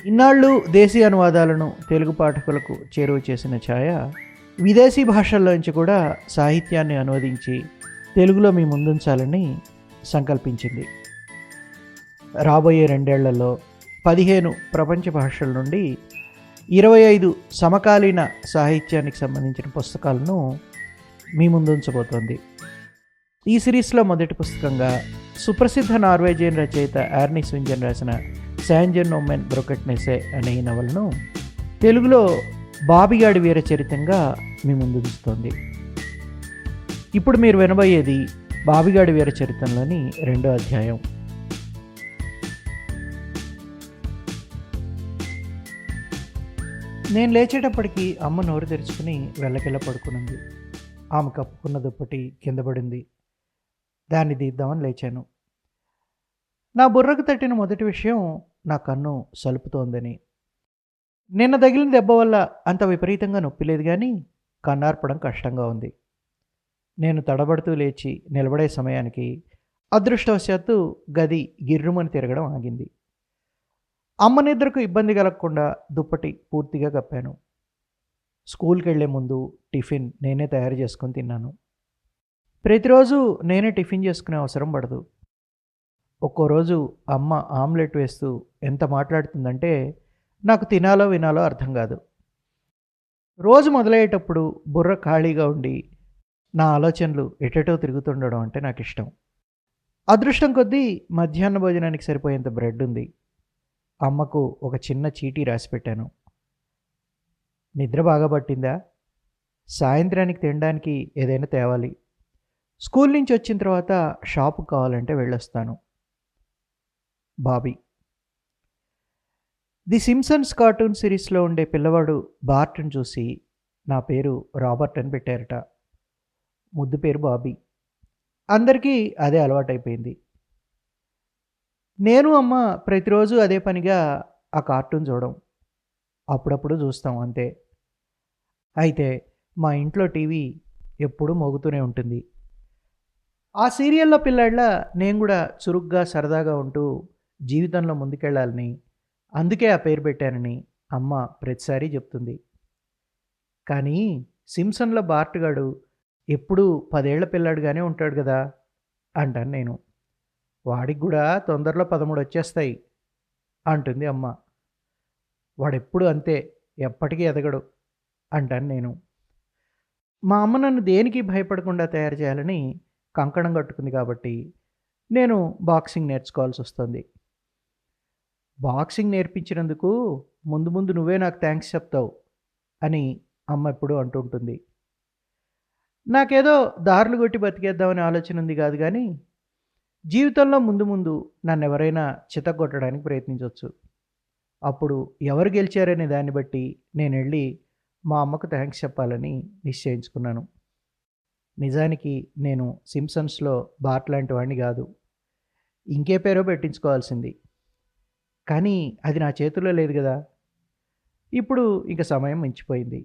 ఇన్నాళ్ళు దేశీ అనువాదాలను తెలుగు పాఠకులకు చేరువ చేసిన ఛాయ విదేశీ భాషల్లోంచి కూడా సాహిత్యాన్ని అనువదించి తెలుగులో మీ ముందుంచాలని సంకల్పించింది. రాబోయే 2 ఏళ్లలో 15 ప్రపంచ భాషల నుండి 25 సమకాలీన సాహిత్యానికి సంబంధించిన పుస్తకాలను మీ ముందుంచబోతోంది. ఈ సిరీస్లో మొదటి పుస్తకంగా సుప్రసిద్ధ నార్వేజియన్ రచయిత యార్నీ స్వింజన్ రాసిన శాంజన్ ఒమెన్ బ్రొకెట్నెసే అనే ఈ నవలను తెలుగులో బాబిగాడి వీరచరితంగా మీ ముందుంచుతోంది. ఇప్పుడు మీరు వినబోయేది బాబిగాడి వీరచరితంలోని 2వ అధ్యాయం. నేను లేచేటప్పటికి అమ్మ నోరు తెరుచుకుని వెళ్ళకెళ్ళ పడుకునుంది. ఆమె కప్పుకున్న దుప్పటి కింద పడింది. దాన్ని తీద్దామని లేచాను. నా బుర్రకు తట్టిన మొదటి విషయం నా కన్ను సలుపుతోందని. నిన్న తగిలిన దెబ్బ వల్ల అంత విపరీతంగా నొప్పి లేదు, కానీ కన్నార్పడం కష్టంగా ఉంది. నేను తడబడుతూ లేచి నిలబడే సమయానికి అదృష్టవశాత్తు గది గిర్రుమని తిరగడం ఆగింది. అమ్మ నిద్రకు ఇబ్బంది కలగకుండా దుప్పటి పూర్తిగా కప్పాను. స్కూల్కి వెళ్లే ముందు టిఫిన్ నేనే తయారు చేసుకొని తిన్నాను. ప్రతిరోజు నేనే టిఫిన్ చేసుకునే అవసరం పడదు. ఒక్కో రోజు అమ్మ ఆమ్లెట్ వేస్తూ ఎంత మాట్లాడుతుందంటే నాకు తినాలో వినాలో అర్థం కాదు. రోజు మొదలయ్యేటప్పుడు బుర్ర ఖాళీగా ఉండి నా ఆలోచనలు ఎటెటో తిరుగుతుండడం అంటే నాకు ఇష్టం. అదృష్టం కొద్దీ మధ్యాహ్న భోజనానికి సరిపోయేంత బ్రెడ్ ఉంది. అమ్మకు ఒక చిన్న చీటీ రాసి పెట్టాను. నిద్ర బాగా పట్టిందా? సాయంత్రానికి తినడానికి ఏదైనా తేవాలి. స్కూల్ నుంచి వచ్చిన తర్వాత షాపుకి కావాలంటే వెళ్ళొస్తాను. బాబీ. ది సింప్సన్స్ కార్టూన్ సిరీస్లో ఉండే పిల్లవాడు బార్ట్ని చూసి నా పేరు రాబర్ట్ అని పెట్టారట. ముద్దు పేరు బాబీ. అందరికీ అదే అలవాటైపోయింది. నేను అమ్మ ప్రతిరోజు అదే పనిగా ఆ కార్టూన్ చూడడం, అప్పుడప్పుడు చూస్తాం అంతే. అయితే మా ఇంట్లో టీవీ ఎప్పుడూ మోగుతూనే ఉంటుంది. ఆ సీరియల్లో పిల్లాళ్ళ నేను కూడా చురుగ్గా సరదాగా ఉంటూ జీవితంలో ముందుకెళ్ళాలని, అందుకే ఆ పేరు పెట్టానని అమ్మ ప్రతిసారి చెప్తుంది. కానీ సింప్సన్లో బార్ట్ గాడు ఎప్పుడూ 10 ఏళ్ల పిల్లాడుగానే ఉంటాడు కదా అంటాను నేను. వాడికి కూడా తొందరలో 13 వచ్చేస్తాయి అంటుంది అమ్మ. వాడెప్పుడు అంతే, ఎప్పటికీ ఎదగడు అంటాను నేను. మా అమ్మ నన్ను దేనికి భయపడకుండా తయారు చేయాలని కంకణం కట్టుకుంది కాబట్టి నేను బాక్సింగ్ నేర్చుకోవాల్సి వస్తుంది. బాక్సింగ్ నేర్పించినందుకు ముందు ముందు నువ్వే నాకు థ్యాంక్స్ చెప్తావు అని అమ్మ ఎప్పుడూ అంటుంటుంది. నాకేదో దారులు కొట్టి బతికేద్దామనే ఆలోచన ఉంది కాదు, కానీ జీవితంలో ముందు ముందు నన్ను ఎవరైనా చితగొట్టడానికి ప్రయత్నించవచ్చు. అప్పుడు ఎవరు గెలిచారనే దాన్ని బట్టి నేను వెళ్ళి మా అమ్మకు థ్యాంక్స్ చెప్పాలని నిశ్చయించుకున్నాను. నిజానికి నేను సింప్సన్స్లో బార్ట్ లాంటి వాడిని కాదు, ఇంకే పేరో పెట్టించుకోవాల్సింది. కానీ అది నా చేతుల్లో లేదు కదా. ఇప్పుడు ఇంక సమయం మించిపోయింది.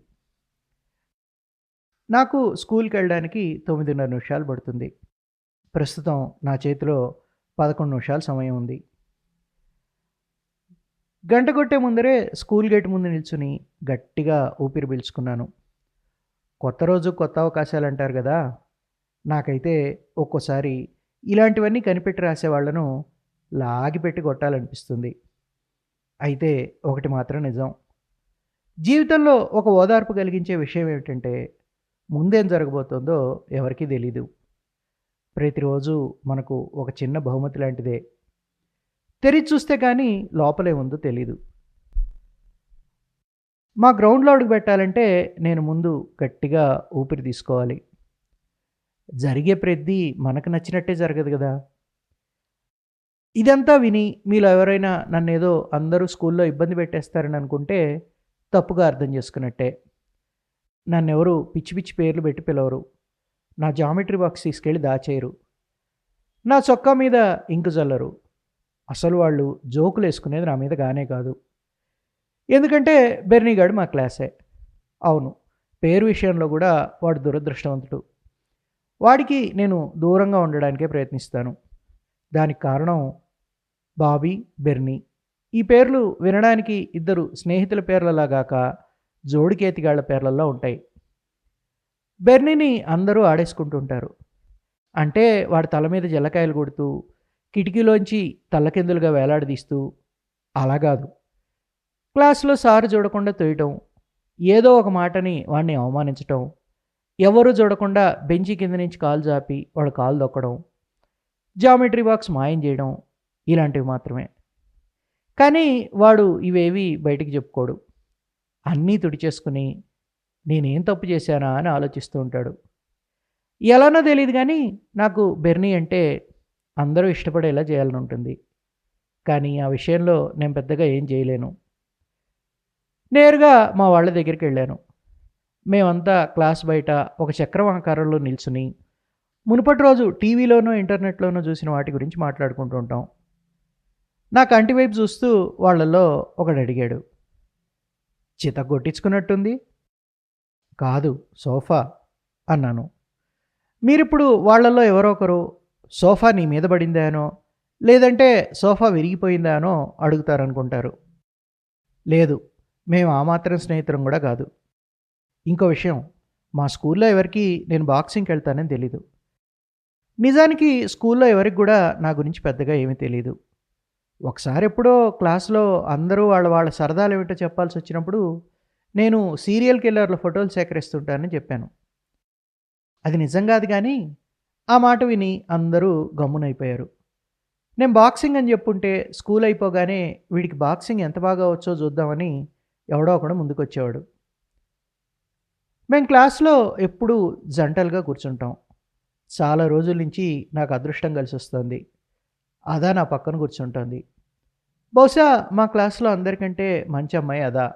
నాకు స్కూల్కి వెళ్ళడానికి 9:30 నిమిషాలు పడుతుంది. ప్రస్తుతం నా చేతిలో 11 నిమిషాల సమయం ఉంది. గంట కొట్టే ముందరే స్కూల్ గేట్ ముందు నిల్చుని గట్టిగా ఊపిరి పీల్చుకున్నాను. కొత్త రోజు కొత్త అవకాశాలు అంటారు కదా. నాకైతే ఒక్కోసారి ఇలాంటివన్నీ కనిపెట్టి రాసేవాళ్లను లాగిపెట్టి కొట్టాలనిపిస్తుంది. అయితే ఒకటి మాత్రం నిజం, జీవితంలో ఒక ఓదార్పు కలిగించే విషయం ఏమిటంటే ముందేం జరగబోతోందో ఎవరికీ తెలీదు. ప్రతిరోజు మనకు ఒక చిన్న బహుమతి లాంటిదే. తెరిచి చూస్తే కానీ లోపలే ఉందో తెలీదు. మా గ్రౌండ్లో అడుగు పెట్టాలంటే నేను ముందు గట్టిగా ఊపిరి తీసుకోవాలి. జరిగే ప్రతి మనకు నచ్చినట్టే జరగదు కదా. ఇదంతా విని మీలో ఎవరైనా నన్నేదో అందరూ స్కూల్లో ఇబ్బంది పెట్టేస్తారని అనుకుంటే తప్పుగా అర్థం చేసుకున్నట్టే. నన్నెవరు పిచ్చి పిచ్చి పేర్లు పెట్టి పిలవరు. నా జామెట్రీ బాక్స్ తీసుకెళ్ళి దాచేయరు. నా చొక్కా మీద ఇంకు చల్లరు. అసలు వాళ్ళు జోకులు వేసుకునేది నా మీద గానే కాదు. ఎందుకంటే బెర్నీగాడు మా క్లాసే. అవును, పేరు విషయంలో కూడా వాడు దురదృష్టవంతుడు. వాడికి నేను దూరంగా ఉండడానికే ప్రయత్నిస్తాను. దానికి కారణం బాబీ, బెర్నీ ఈ పేర్లు వినడానికి ఇద్దరు స్నేహితుల పేర్లలా గాక జోడికేతిగాళ్ల పేర్లలా ఉంటాయి. బెర్నీని అందరూ ఆడేసుకుంటుంటారు. అంటే వాడి తల మీద జల్లకాయలు కొడుతూ, కిటికీలోంచి తల్లకిందులుగా వేలాడదీస్తూ అలా గాదు. క్లాస్‌లో సారు చూడకుండా తొయటం, ఏదో ఒక మాటని వాడిని అవమానించటం, ఎవరూ చూడకుండా బెంచి కింద నుంచి కాలు జాపి వాడి కాలు దొక్కడం, జామెట్రీ బాక్స్ మాయం చేయడం ఇలాంటివి మాత్రమే. కానీ వాడు ఇవేవీ బయటికి చెప్పుకోడు. అన్నీ తుడిచేసుకుని నేనేం తప్పు చేశానా అని ఆలోచిస్తూ ఉంటాడు. ఎలానో తెలీదు గానీ నాకు బెర్నీ అంటే అందరూ ఇష్టపడేలా చేయాలని ఉంటుంది. కానీ ఆ విషయంలో నేను పెద్దగా ఏం చేయలేను. నేరుగా మా వాళ్ళ దగ్గరికెళ్ళాను. మేమంతా క్లాస్ బయట ఒక చక్రం ఆకారంలో నిల్చుని మునుపటి రోజు టీవీలోనో, ఇంటర్నెట్‌లోనో చూసిన వాటి గురించి మాట్లాడుకుంటూ ఉంటాం. నా కంటి వైపు చూస్తూ వాళ్ళలో ఒకడడిగాడు. చితగ్గొట్టించుకున్నట్టుంది? కాదు, సోఫా అన్నాను. మీరిప్పుడు వాళ్ళలో ఎవరో ఒకరు సోఫా నీ మీద పడిందా అనో, లేదంటే సోఫా విరిగిపోయిందా అనో అడుగుతారనుకుంటారు. లేదు, మేము ఆ మాత్రం స్నేహితులం కూడా కాదు. ఇంకో విషయం, మా స్కూల్లో ఎవరికీ నేను బాక్సింగ్‌కి వెళ్తానని తెలీదు. నిజానికి స్కూల్లో ఎవరికి కూడా నా గురించి పెద్దగా ఏమీ తెలీదు. ఒకసారి ఎప్పుడో క్లాస్‌లో అందరూ వాళ్ళ వాళ్ళ సరదాలేమిటో చెప్పాల్సొచ్చినప్పుడు నేను సీరియల్ కిల్లర్ల ఫోటోలు సేకరిస్తుంటానని చెప్పాను. అది నిజం కాదు గానీ, ఆ మాట విని అందరూ గమ్మునైపోయారు. నేను బాక్సింగ్ అని చెప్పుంటే స్కూల్ అయిపోగానే వీడికి బాక్సింగ్ ఎంత బాగా వచ్చో చూద్దామని ఎవడో ఒకడు ముందుకొచ్చేవాడు. మేం క్లాస్‌లో ఎప్పుడూ జంటలుగా కూర్చుంటాం. చాలా రోజుల నుంచి నాకు అదృష్టం కలిసొస్తోంది. అదా నా పక్కన కూర్చుంటోంది. బహుశా మా క్లాస్‌లో అందరికంటే మంచి అమ్మాయి అదా.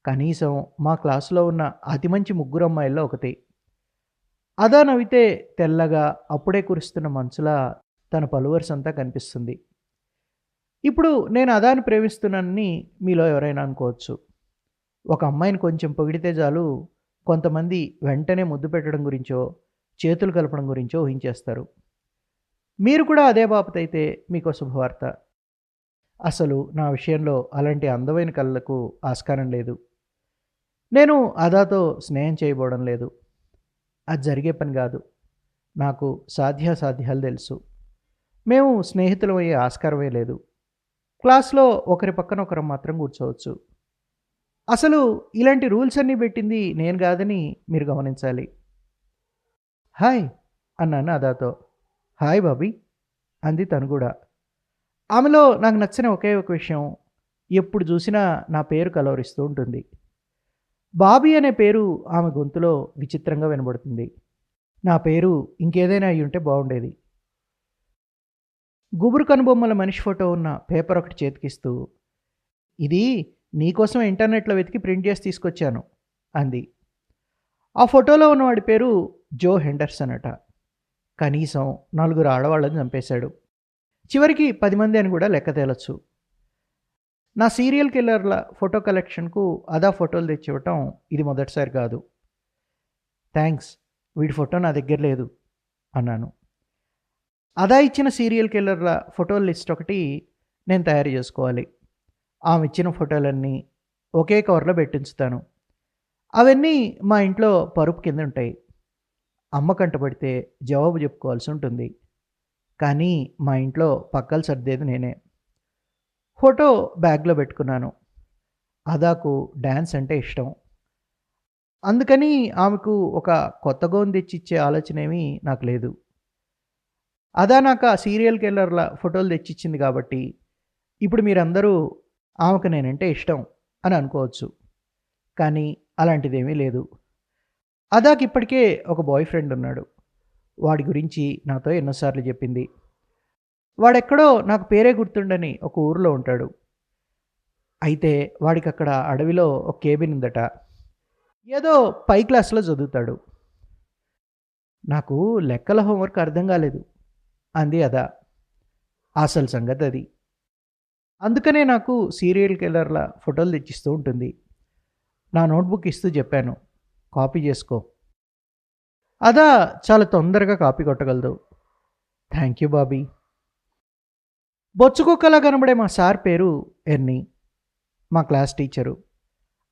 కనీసం మా క్లాస్‌లో ఉన్న అతి మంచి ముగ్గురు అమ్మాయిల్లో ఒకతి. అదా నవ్వితే తెల్లగా అప్పుడే కురుస్తున్న మంచులా తన పలువరసంతా కనిపిస్తుంది. ఇప్పుడు నేను అదాని ప్రేమిస్తున్నానని మీలో ఎవరైనా అనుకోవచ్చు. ఒక అమ్మాయిని కొంచెం పొగిడితే చాలు కొంతమంది వెంటనే ముద్దు పెట్టడం గురించో, చేతులు కలపడం గురించో ఊహించేస్తారు. మీరు కూడా అదే బాపతైతే మీకో శుభవార్త. అసలు నా విషయంలో అలాంటి అందమైన కళ్ళకు ఆస్కారం లేదు. నేను అదాతో స్నేహం చేయబోవడం లేదు. అది జరిగే పని కాదు. నాకు సాధ్యాసాధ్యాలు తెలుసు. మేము స్నేహితులమయ్యే ఆస్కారమే లేదు. క్లాస్‌లో ఒకరి పక్కన ఒకరం మాత్రం కూర్చోవచ్చు. అసలు ఇలాంటి రూల్స్ అన్నీ పెట్టింది నేను కాదని మీరు గమనించాలి. హాయ్ అన్నాను అదాతో. హాయ్ బాబీ అంది తను కూడా. ఆమెలో నాకు నచ్చిన ఒకే ఒక విషయం, ఎప్పుడు చూసినా నా పేరు కలవరిస్తూ ఉంటుంది. బాబీ అనే పేరు ఆమె గొంతులో విచిత్రంగా వినబడుతుంది. నా పేరు ఇంకేదైనా అయ్యుంటే బాగుండేది. గుబురు కనుబొమ్మల మనిషి ఫోటో ఉన్న పేపర్ ఒకటి చేతికిస్తూ, ఇది నీకోసం ఇంటర్నెట్లో వెతికి ప్రింట్ చేసి తీసుకొచ్చాను అంది. ఆ ఫోటోలో ఉన్నవాడి పేరు జో హెండర్సన్ అట. కనీసం 4 ఆడవాళ్ళని చంపేశాడు. చివరికి 10 మంది అని కూడా లెక్క తేలొచ్చు. నా సీరియల్ కిల్లర్ల ఫోటో కలెక్షన్‌కు అదా ఫోటోలు తెచ్చివ్వటం ఇది మొదటిసారి కాదు. థ్యాంక్స్, వీడి ఫోటో నా దగ్గర లేదు అన్నాను. అదా ఇచ్చిన సీరియల్ కిల్లర్ల ఫోటోల లిస్ట్ ఒకటి నేను తయారు చేసుకోవాలి. ఆమె ఇచ్చిన ఫోటోలన్నీ ఒకే కవర్లో పెట్టించుతాను. అవన్నీ మా ఇంట్లో పరుపు కింద ఉంటాయి. అమ్మ కంటపడితే జవాబు చెప్పుకోవాల్సి ఉంటుంది. కానీ మా ఇంట్లో పక్కలు సర్దేది నేనే. ఫోటో బ్యాగ్లో పెట్టుకున్నాను. అదాకు డ్యాన్స్ అంటే ఇష్టం. అందుకని ఆమెకు ఒక కొత్త గౌన్ తెచ్చిచ్చే ఆలోచన ఏమీ నాకు లేదు. అదా నాకు ఆ సీరియల్ కిల్లర్ల ఫోటోలు తెచ్చిచ్చింది కాబట్టి ఇప్పుడు మీరందరూ ఆమెకు నేనంటే ఇష్టం అని అనుకోవచ్చు. కానీ అలాంటిదేమీ లేదు. అదాకి ఇప్పటికే ఒక బాయ్ ఫ్రెండ్ ఉన్నాడు. వాడి గురించి నాతో ఎన్నోసార్లు చెప్పింది. వాడెక్కడో నాకు పేరే గుర్తుండని ఒక ఊరిలో ఉంటాడు. అయితే వాడికక్కడ అడవిలో ఒక కేబిన్ ఉందట. ఏదో పై క్లాస్‌లో చదువుతాడు. నాకు లెక్కల హోంవర్క్ అర్థం కాలేదు అంది అదా. అసలు సంగతి అది. అందుకనే నాకు సీరియల్ కిల్లర్ల ఫోటోలు తెచ్చిస్తూ ఉంటుంది. నా నోట్‌బుక్ ఇస్తూ చెప్పాను, కాపీ చేసుకో. అదా చాలా తొందరగా కాపీ కొట్టగలదు. Thank you Bobby. బొచ్చుకుక్కలా కనబడే మా సార్ పేరు ఎర్నీ. మా క్లాస్ టీచరు.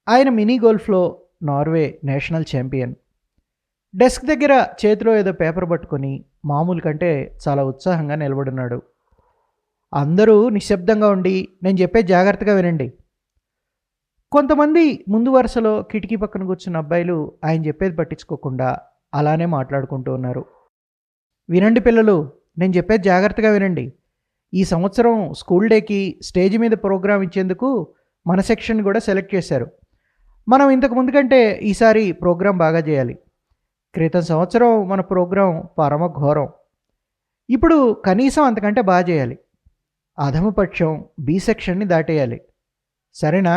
ఆయన మినీ గోల్ఫ్‌లో నార్వే నేషనల్ ఛాంపియన్. డెస్క్ దగ్గర చేతిలో ఏదో పేపర్ పట్టుకొని మామూలు కంటే చాలా ఉత్సాహంగా నిలబడున్నాడు. అందరూ నిశ్శబ్దంగా ఉండి నేను చెప్పేది జాగ్రత్తగా వినండి. కొంతమంది ముందు వరుసలో కిటికీ పక్కన కూర్చున్న అబ్బాయిలు ఆయన చెప్పేది పట్టించుకోకుండా అలానే మాట్లాడుకుంటూ ఉన్నారు. వినండి పిల్లలు, నేను చెప్పేది జాగ్రత్తగా వినండి. ఈ సంవత్సరం స్కూల్ డేకి స్టేజ్ మీద ప్రోగ్రాం ఇచ్చేందుకు మన సెక్షన్ కూడా సెలెక్ట్ చేశారు. మనం ఇంతకు ముందు కంటే ఈసారి ప్రోగ్రాం బాగా చేయాలి. క్రితం సంవత్సరం మన ప్రోగ్రాం పరమ ఘోరం. ఇప్పుడు కనీసం అంతకంటే బాగా చేయాలి. అధమపక్షం బి సెక్షన్ని దాటేయాలి. సరేనా?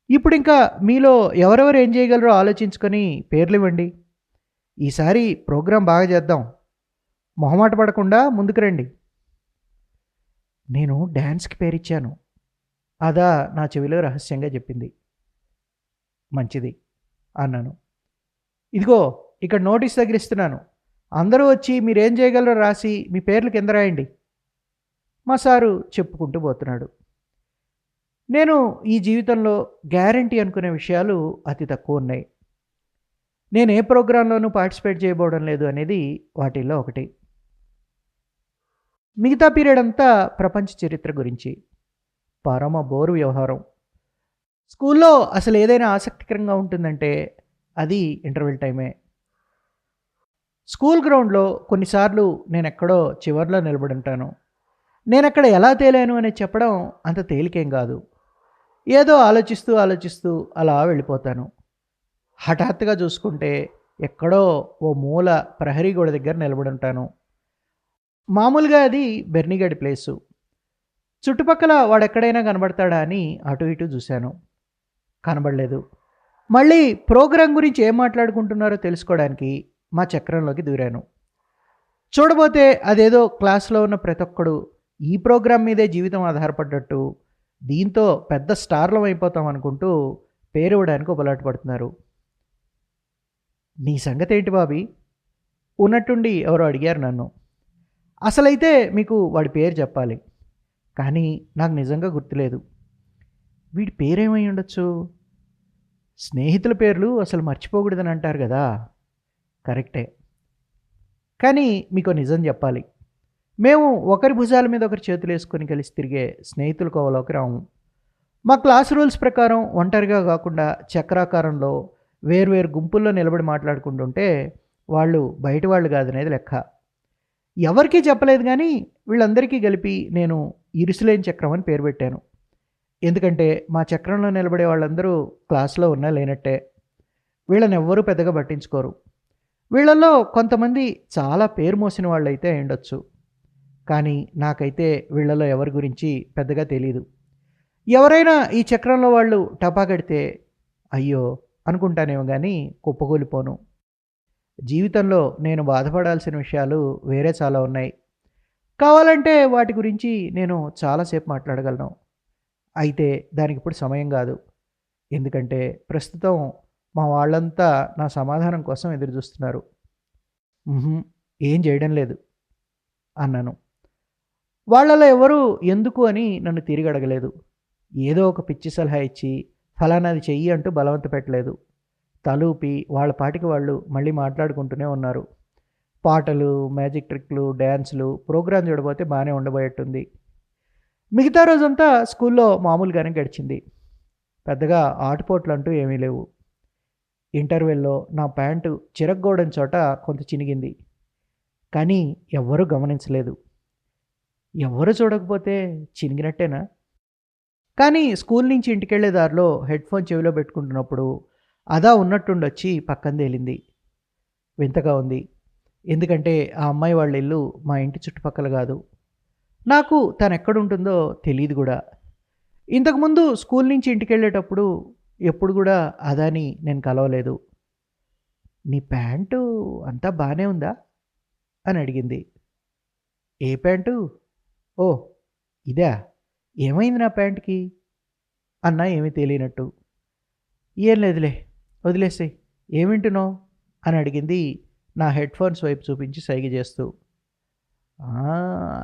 ఇప్పుడు ఇంకా మీలో ఎవరెవరు ఏం చేయగలరో ఆలోచించుకొని పేర్లు ఇవ్వండి. ఈసారి ప్రోగ్రాం బాగా చేద్దాం. మొహమాట పడకుండా ముందుకు రండి. నేను డ్యాన్స్కి పేరిచ్చాను. అదా నా చెవిలో రహస్యంగా చెప్పింది. మంచిది అన్నాను. ఇదిగో ఇక్కడ నోటీస్ తగిలిస్తున్నాను. అందరూ వచ్చి మీరేం చేయగలరో రాసి మీ పేర్లు కింద రాయండి. మా సారు చెప్పుకుంటూ పోతున్నాడు. నేను ఈ జీవితంలో గ్యారంటీ అనుకునే విషయాలు అతి తక్కువ ఉన్నాయి. నేను ఏ ప్రోగ్రాంలోనూ పార్టిసిపేట్ చేయబోవడం లేదు అనేది వాటిల్లో ఒకటి. మిగతా పీరియడ్ అంతా ప్రపంచ చరిత్ర గురించి. పరమ బోరు వ్యవహారం. స్కూల్లో అసలు ఏదైనా ఆసక్తికరంగా ఉంటుందంటే అది ఇంటర్వెల్ టైమే. స్కూల్ గ్రౌండ్లో కొన్నిసార్లు నేను ఎక్కడో చివర్లో నిలబడి ఉంటాను. నేను అక్కడ ఎలా తేలాను అని చెప్పడం అంత తేలికేం కాదు. ఏదో ఆలోచిస్తూ అలా వెళ్ళిపోతాను. హఠాత్తుగా చూసుకుంటే ఎక్కడో ఓ మూల ప్రహరీ గోడ దగ్గర నిలబడి ఉంటాను. మామూలుగా అది బెర్నిగడి ప్లేసు. చుట్టుపక్కల వాడెక్కడైనా కనబడతాడా అని అటు ఇటు చూశాను. కనబడలేదు. మళ్ళీ ప్రోగ్రాం గురించి ఏం మాట్లాడుకుంటున్నారో తెలుసుకోవడానికి మా చక్రంలోకి దూరాను. చూడబోతే అదేదో క్లాస్లో ఉన్న ప్రతి ఒక్కడు ఈ ప్రోగ్రాం మీదే జీవితం ఆధారపడ్డట్టు, దీంతో పెద్ద స్టార్లం అయిపోతాం అనుకుంటూ పేరివ్వడానికి ఉపలాట పడుతున్నారు. నీ సంగతి ఏంటి బాబీ? ఉన్నట్టుండి ఎవరో అడిగారు నన్ను. అసలైతే మీకు వాడి పేరు చెప్పాలి, కానీ నాకు నిజంగా గుర్తులేదు. వీడి పేరేమై ఉండొచ్చు? స్నేహితుల పేర్లు అసలు మర్చిపోకూడదని అంటారు కదా. కరెక్టే. కానీ మీకు నిజం చెప్పాలి, మేము ఒకరి భుజాల మీద ఒకరి చేతులు వేసుకొని కలిసి తిరిగే స్నేహితుల కోవలోకి రాము. మా క్లాస్ రూల్స్ ప్రకారం ఒంటరిగా కాకుండా చక్రాకారంలో వేర్వేరు గుంపుల్లో నిలబడి మాట్లాడుకుంటుంటే వాళ్ళు బయట వాళ్ళు కాదనేది లెక్క. ఎవరికీ చెప్పలేదు, కానీ వీళ్ళందరికీ కలిపి నేను ఇరుసులేని చక్రం అని పేరు పెట్టాను. ఎందుకంటే మా చక్రంలో నిలబడే వాళ్ళందరూ క్లాస్లో ఉన్నా లేనట్టే. వీళ్ళని ఎవ్వరూ పెద్దగా పట్టించుకోరు. వీళ్ళల్లో కొంతమంది చాలా పేరు మోసిన వాళ్ళైతే ఉండొచ్చు, కానీ నాకైతే వీళ్ళలో ఎవరి గురించి పెద్దగా తెలీదు. ఎవరైనా ఈ చక్రంలో వాళ్ళు టపా కడితే అయ్యో అనుకుంటానేమో కానీ కుప్పకూలిపోను. జీవితంలో నేను బాధపడాల్సిన విషయాలు వేరే చాలా ఉన్నాయి. కావాలంటే వాటి గురించి నేను చాలాసేపు మాట్లాడగలను. అయితే దానికి ఇప్పుడు సమయం కాదు. ఎందుకంటే ప్రస్తుతం మా వాళ్ళంతా నా సమాధానం కోసం ఎదురుచూస్తున్నారు. ఏం చేయడం లేదు అన్నాను. వాళ్ళలో ఎవరు ఎందుకు అని నన్ను తిరిగి అడగలేదు. ఏదో ఒక పిచ్చి సలహా ఇచ్చి ఫలానాది చెయ్యి అంటూ బలవంత పెట్టలేదు. తలూపి వాళ్ళ పాటికి వాళ్ళు మళ్ళీ మాట్లాడుకుంటూనే ఉన్నారు. పాటలు, మ్యాజిక్ ట్రిక్లు, డ్యాన్సులు, ప్రోగ్రాం చూడబోతే బాగానే ఉండబోయేట్టుంది. మిగతా రోజంతా స్కూల్లో మామూలుగానే గడిచింది. పెద్దగా ఆటుపోట్లు అంటూ ఏమీ లేవు. ఇంటర్వెల్లో నా ప్యాంటు చిరగ్గోడని చోట కొంత చినిగింది, కానీ ఎవ్వరూ గమనించలేదు. ఎవ్వరూ చూడకపోతే చినిగినట్టేనా? కానీ స్కూల్ నుంచి ఇంటికెళ్లే దారిలో హెడ్ఫోన్ చెవిలో పెట్టుకుంటున్నప్పుడు అదా ఉన్నట్టుండొచ్చి పక్కన తేలింది. వింతగా ఉంది. ఎందుకంటే ఆ అమ్మాయి వాళ్ళ ఇల్లు మా ఇంటి చుట్టుపక్కల కాదు. నాకు తను ఎక్కడుంటుందో తెలియదు కూడా. ఇంతకుముందు స్కూల్ నుంచి ఇంటికెళ్ళేటప్పుడు ఎప్పుడు కూడా అదాని నేను కలవలేదు. నీ ప్యాంటు అంతా బాగానే ఉందా అని అడిగింది. ఏ ప్యాంటు? ఓ ఇదా? ఏమైంది నా ప్యాంటుకి అన్నా ఏమీ తెలియనట్టు. ఏం లేదులే, వదిలేసేయ్, ఏం వింటున్నావు అని అడిగింది నా హెడ్ఫోన్స్ వైపు చూపించి సైగ చేస్తూ. ఆ!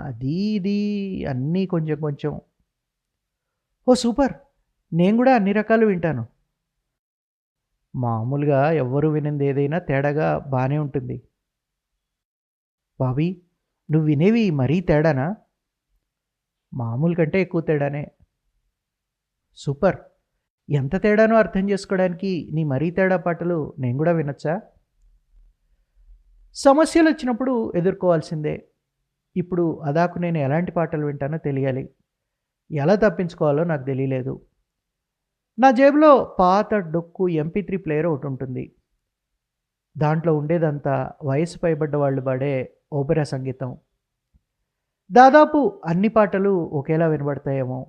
అది, ఇది అన్నీ కొంచెం కొంచెం. ఓహ్! సూపర్. నేను గూడా అన్ని రకాలు వింటాను. మామూలుగా ఎవ్వరు వినందేదైనా తేడాగా బానే ఉంటుంది. బాబీ! నువ్వు వినేవి మరీ తేడానా? మామూలు కంటే ఎక్కువ తేడానే. సూపర్. ఎంత తేడానో అర్థం చేసుకోవడానికి నీ మరీ తేడా పాటలు నేను గూడా వినొచ్చా? సమస్యలొచ్చినప్పుడు ఎదుర్కోవాల్సిందే. ఇప్పుడు అదాకు నేను ఎలాంటి పాటలు వింటానో తెలియాలి. ఎలా తప్పించుకోవాలో నాకు తెలియలేదు. నా జేబులో పాత డొక్కు ఎంపీ3 ప్లేయర్ ఒకటుంటుంది. దాంట్లో ఉండేదంతా వయసు పైబడ్డ వాళ్ళు పాడే ఓపెరా సంగీతం. దాదాపు అన్ని పాటలు ఒకేలా వినబడతాయేమో!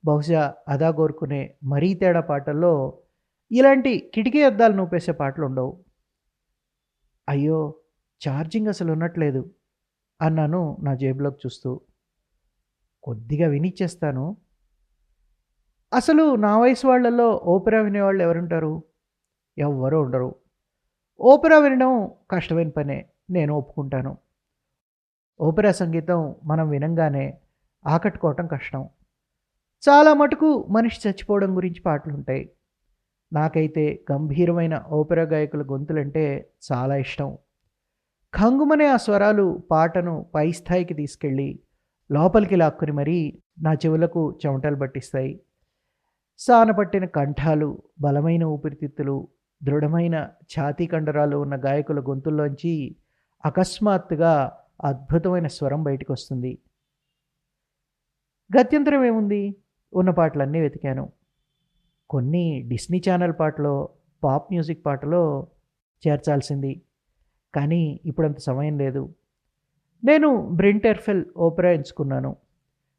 బహుశా అదా కోరుకునే మరీ తేడా పాటల్లో ఇలాంటి కిటికీ అద్దాలు నూపేసే పాటలుండవు. అయ్యో! ఛార్జింగ్ అసలున్నట్లేదు అన్నాను నా జేబులోకి చూస్తూ. కొద్దిగా వినిచ్చేస్తాను. అసలు నా వయసు వాళ్ళలో ఓపెరా వినేవాళ్ళు ఎవరుంటారు? ఎవ్వరూ ఉండరు. ఓపెరా వినడం కష్టమైన పనే. నేను ఒప్పుకుంటాను. ఓపెరా సంగీతం మనం వినంగానే ఆకట్టుకోవటం కష్టం. చాలా మటుకు మనిషి చచ్చిపోవడం గురించి పాటలుంటాయి. నాకైతే గంభీరమైన ఓపెరా గాయకుల గొంతులంటే చాలా ఇష్టం. ఖంగుమనే ఆ స్వరాలు పాటను పై స్థాయికి తీసుకెళ్ళి, లోపలికి లాక్కుని మరీ నా చెవులకు చెమటలు పట్టిస్తాయి. సానపట్టిన కంఠాలు, బలమైన ఊపిరితిత్తులు, దృఢమైన ఛాతీ కండరాలు ఉన్న గాయకుల గొంతుల్లోంచి అకస్మాత్తుగా అద్భుతమైన స్వరం బయటికొస్తుంది. గత్యంతరం ఏముంది? ఉన్న పాటలన్నీ వెతికాను. కొన్ని డిస్నీ ఛానల్ పాటలో, పాప్ మ్యూజిక్ పాటలో చేర్చాల్సింది. కానీ ఇప్పుడంత సమయం లేదు. నేను బ్రింట్ ఎర్ఫెల్ ఓపెరా ఎంచుకున్నాను.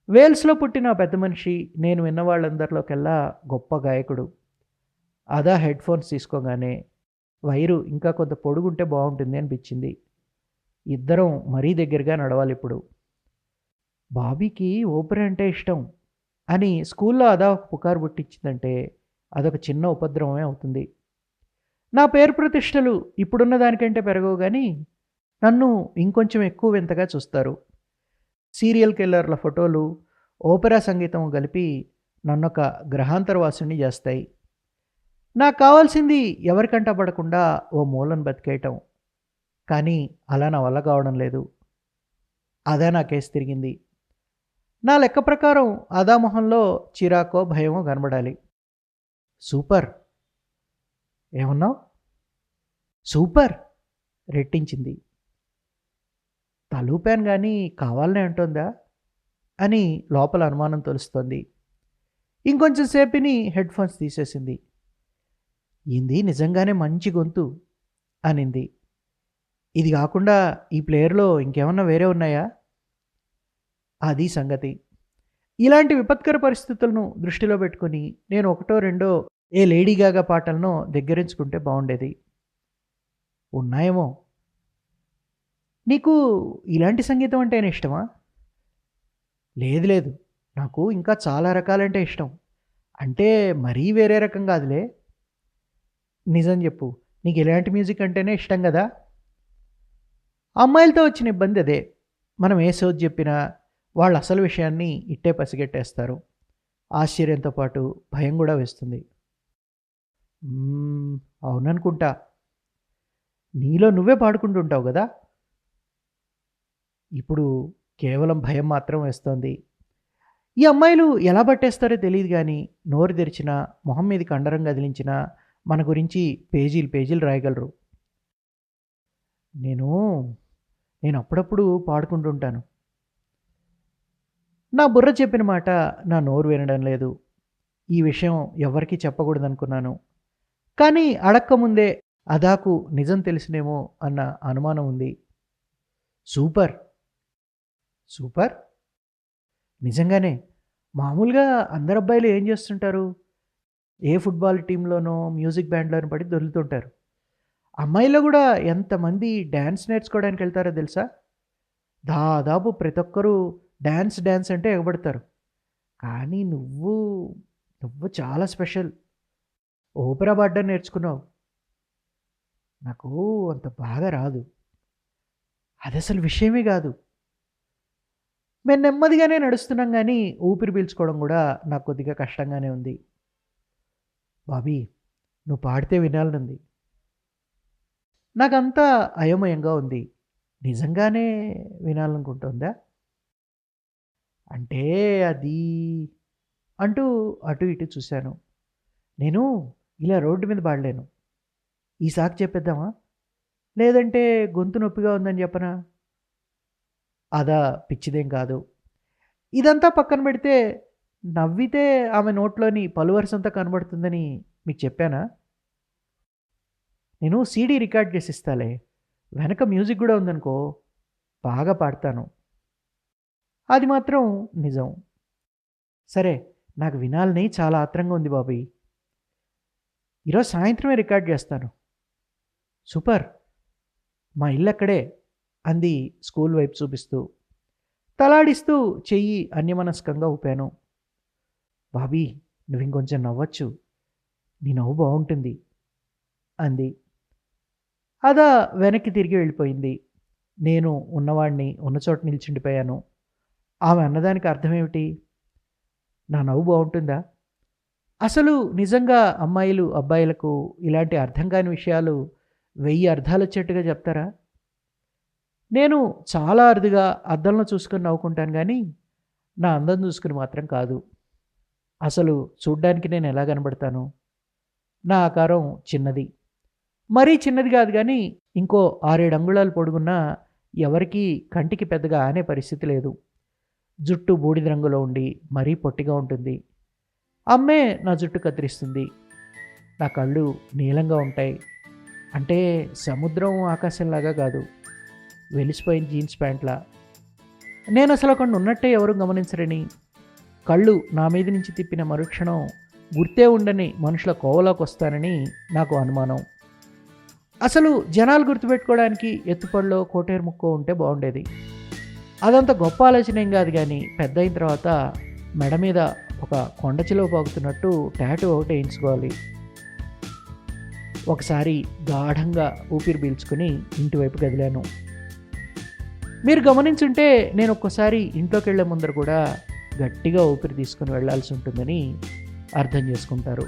వేల్స్‌లో పుట్టిన ఆ పెద్ద మనిషి నేను విన్న వాళ్ళందరిలోకెల్లా గొప్ప గాయకుడు. అదా హెడ్‌ఫోన్స్ తీసుకోగానే వైరు ఇంకా కొంత పొడుగుంటే బావుంటుంది అనిపించింది. ఇద్దరం మరీ దగ్గరగా నడవాలిప్పుడు. బాబీకి ఓపెరా అంటే ఇష్టం అని స్కూల్లో అదా ఒక పుకారు పుట్టించిందంటే అదొక చిన్న ఉపద్రవమే అవుతుంది. నా పేరు ప్రతిష్టలు ఇప్పుడున్న దానికంటే పెరగవు గానీ, నన్ను ఇంకొంచెం ఎక్కువ వింతగా చూస్తారు. సీరియల్ కిల్లర్ల ఫోటోలు, ఓపెరా సంగీతం కలిపి నన్నొక గ్రహాంతరవాసిని జేస్తాయి. నాకు కావాల్సింది ఎవరి కంట పడకుండా ఓ మూలన బతికేయటం. కానీ అలా నా వల్ల కావడం లేదు. అదే నా కేసు తిరిగింది. నా లెక్క ప్రకారం అదా మొహంలో చిరాకో, భయమో కనబడాలి. సూపర్! ఏమన్నావు? సూపర్! రెట్టించింది. తలూపాను గానీ కావాలనే అంటోందా? అని లోపల అనుమానం తొలుస్తోంది. ఇంకొంచెం సేపిని హెడ్‌ఫోన్స్ తీసేసింది. "ఈంది నిజంగానే మంచి గొంతు" అనింది. "ఇది గాకుండా ఈ ప్లేయర్‌లో ఇంకేమన్నా వేరే ఉన్నాయా?" అది సంగతి. ఇలాంటి విపత్కర పరిస్థితులను దృష్టిలో పెట్టుకొని నేను ఒకటో, రెండో ఏ లేడీ గాగా పాటలనో దగ్గరించుకుంటే బావుండేది. ఉన్నాయేమో! నీకు ఇలాంటి సంగీతం అంటేనే ఇష్టమా? లేదు లేదు. నాకు ఇంకా చాలా రకాలంటే ఇష్టం. అంటే మరీ వేరే రకం గాదులే. నిజం జెప్పు. నీకిలాంటి మ్యూజిక్ అంటేనే ఇష్టం గదా? అమ్మాయిలతో వచ్చిన ఇబ్బంది అదే. మనం ఏ సోది జెప్పినా వాళ్ళ అసలు విషయాన్ని ఇట్టే పసిగట్టేస్తారు. ఆశ్చర్యంతో పాటు భయం గూడా వేస్తుంది. హ్మ్. అవుననుకుంటా. నీలో నువ్వే పాడుకుంటూ ఉంటావు గదా! ఇప్పుడు కేవలం భయం మాత్రం వేస్తోంది. ఈ అమ్మాయిలు ఎలా పట్టేస్తారో తెలీదు గానీ, నోరు తెరిచినా, మొహం మీదకి కండరం కదిలించినా, మన గురించి పేజీలు పేజీలు రాయగలరు. నేను, నేనప్పుడప్పుడు పాడుకుంటుంటాను. నా బుర్ర చెప్పిన మాట నా నోరు వినడం లేదు. ఈ విషయం ఎవ్వరికీ చెప్పకూడదనుకున్నాను. కానీ అడక్కముందే అదాకు నిజం తెలిసునేమో అన్న అనుమానం ఉంది. సూపర్! సూపర్! నిజంగానే. మామూలుగా అందరబ్బాయిలు ఏం జేస్తుంటారు? ఏ ఫుట్‌బాల్ టీమ్‌లోనో, మ్యూజిక్ బ్యాండ్‌లోనో పడి దొర్లుతుంటారు. అమ్మాయిల్లో గూడా ఎంతమంది డాన్స్ నేర్చుకోవడానికెళ్తారో దెలుసా? దాదాపు ప్రతొక్కరు డాన్స్, డాన్స్ అంటే ఎగబడతారు. కానీ నువ్వు చాలా స్పెషల్. ఓపెరా పాడడం నేర్చుకున్నావు. నాకు అంత బాగా రాదు. అదసలు విషయమే గాదు. మేము నెమ్మదిగానే నడుస్తున్నాం గానీ, ఊపిరి పీల్చుకోవడం గూడా నాకు కొద్దిగా కష్టంగానే ఉంది. బాబీ! నువ్వు పాడితే వినాలనుంది. నాకంతా అయోమయంగా ఉంది. నిజంగానే వినాలనుకుంటోందా? అంటే అది అంటూ అటు ఇటు చూశాను. నేను ఇలా రోడ్డు మీద పాడలేను. ఈ సాకు చెప్పేద్దామా? లేదంటే గొంతు నొప్పిగా ఉందని చెప్పనా? అదా పిచ్చిదేం కాదు. ఇదంతా పక్కన పెడితే నవ్వితే ఆమె నోట్లోని పలువరసంతా కనబడుతుందని మీకు చెప్పానా? నేను సీడీ రికార్డ్ చేసి ఇస్తాలే. వెనక మ్యూజిక్ గూడా ఉందనుకో బాగా పాడతాను. అది మాత్రం నిజం. సరే, నాకు వినాలని చాలా ఆత్రంగా ఉంది బాబీ. ఈరోజు సాయంత్రమే రికార్డ్ చేస్తాను. సూపర్! మా ఇల్లక్కడే అంది స్కూల్ వైపు చూపిస్తూ. తలాడిస్తూ చెయ్యి అన్యమనస్కంగా ఊపాను. బాబీ, నువ్వింకొంచెం నవ్వచ్చు. నీ నవ్వు బావుంటుంది అంది. అదా వెనక్కి తిరిగి వెళ్ళిపోయింది. నేను ఉన్నవాడిని ఉన్న చోట నిల్చుండిపోయాను. ఆమె అన్నదానికి అర్థమేమిటి? నా నవ్వు బావుంటుందా? అసలు నిజంగా అమ్మాయిలు, అబ్బాయిలకు ఇలాంటి అర్థం కాని విషయాలు 1000 అర్థాలొచ్చేట్టుగా చెప్తారా? నేను చాలా అరుదుగా అద్దంలో చూసుకొని నవ్వుకుంటాను గానీ, నా అందం చూసుకొని మాత్రం కాదు. అసలు చూడ్డానికి నేను ఎలా కనబడతాను? నా ఆకారం చిన్నది. మరీ చిన్నది కాదు గానీ, ఇంకో 6, 7 అంగుళాలు పొడుగున్నా ఎవరికీ కంటికి పెద్దగా ఆనే పరిస్థితి లేదు. జుట్టు బూడిద రంగులో ఉండి మరీ పొట్టిగా ఉంటుంది. అమ్మే నా జుట్టు కత్తిరిస్తుంది. నా కళ్ళు నీలంగా ఉంటాయి. అంటే సముద్రం, ఆకాశంలాగా కాదు. వెలిసిపోయిన జీన్స్ ప్యాంట్లా. నేనసలు అక్కడ ఉన్నట్టే ఎవరు గమనించరని, కళ్ళు నా మీద నుంచి తిప్పిన మరుక్షణం గుర్తే ఉండని మనుషుల కోవలోకొస్తానని నాకు అనుమానం. అసలు జనాలు గుర్తుపెట్టుకోవడానికి ఎత్తుపళ్ళో, కోటేరు ముక్కో ఉంటే బాగుండేది. అదంత గొప్ప ఆలోచన ఏం కాదు కానీ, పెద్దయిన తర్వాత మెడ మీద ఒక కొండ చిలువ పాకుతున్నట్టు టాటూ ఒకటి వేయించుకోవాలి. ఒకసారి గాఢంగా ఊపిరి పీల్చుకుని ఇంటివైపు కదిలాను. మీరు గమనించుంటే నేను ఒక్కోసారి ఇంట్లోకి వెళ్ళే ముందర కూడా గట్టిగా ఊపిరి తీసుకుని వెళ్ళాల్సి ఉంటుందని అర్థం చేసుకుంటారు.